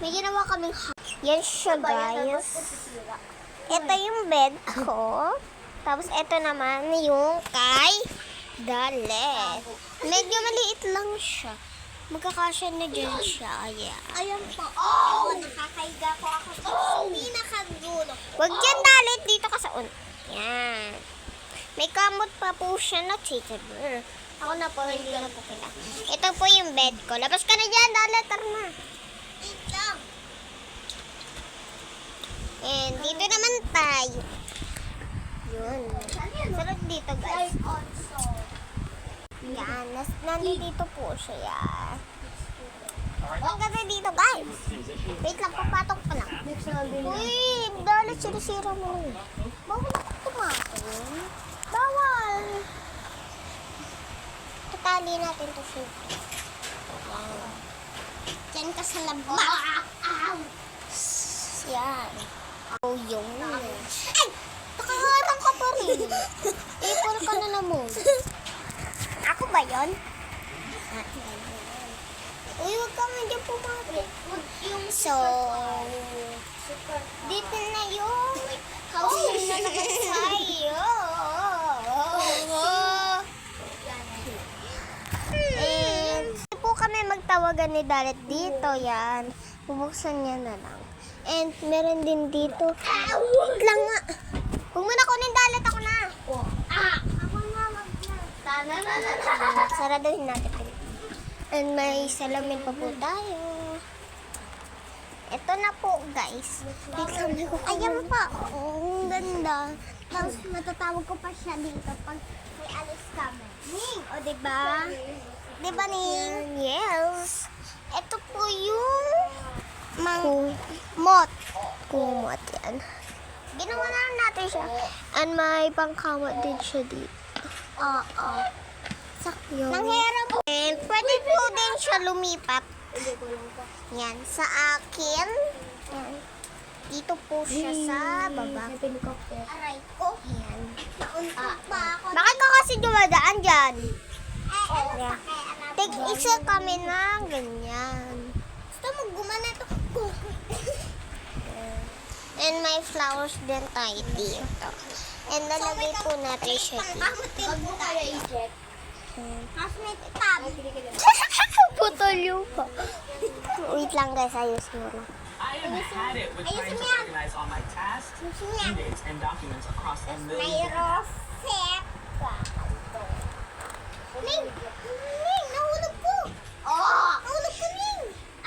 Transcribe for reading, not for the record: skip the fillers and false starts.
May ginawa kaming yan siya, guys. Ito yung bed ko. Tapos ito naman yung kay Dalet. Medyo maliit lang siya. Magkakasya na dyan siya. Ayan. Ayan po. Oh! Nakakaiga po ako sa pinakadulo. Huwag dyan, Dalet. Dito ka sa yan. May kamot pa po siya na chichaber. Ako na po, hindi na po kailangan. Ito po yung bed ko. Labas ka na dyan, Dalet. Tara na. And dito naman tayo. Yun. Sarap dito, guys. Yan. Nandito po siya. Yan. Ang ganda dito, guys. Wait lang, papatong pa lang. Uy, Dalit, sinisira mo. Bawal ako tumakin. Bawal. Tatali natin to siya. Diyan ka sa labas. Yan. Oh, yun. Ay! Nakaharang ka pa rin. Ipon ka na naman. Ako ba yun? Uy, huwag ka nga dyan pumapit. So, dito na yung house na naman sa'yo. And, po kami magtawagan ni Dalet dito. Yan. Bubuksan niya na lang. And meron din dito. Wait lang nga. Huwag mo na kunin, Dalet. Ako na. Ako na. Saraduhin natin. And may salamin pa po tayo. Ito na po, guys. Ayan pa. Ang ganda. Tapos matatawag ko pa siya dito pag may alis kami. Ning! O, diba? Diba, Ning? Yes. Ito po yung kumot yan. Ginawa na lang natin siya. And may pangkamot din siya dito. Oo. Sakyo. Nanghera po. And pwede po din siya lumipat. Yan. Sa akin. Yan. Dito po siya sa baba. Aray ko. Yan. Bakit ka kasi dumadaan dyan? Yan. Tig-isa kami na ganyan. Gusto mo gumana ito. And may flowers din tayo dito. And lalagay po natin siya dito. Putol yung pa. Wait lang, guys. Ayos mo lang. I have had it with trying to organize all my tasks, due dates, and documents across a May million. rosette.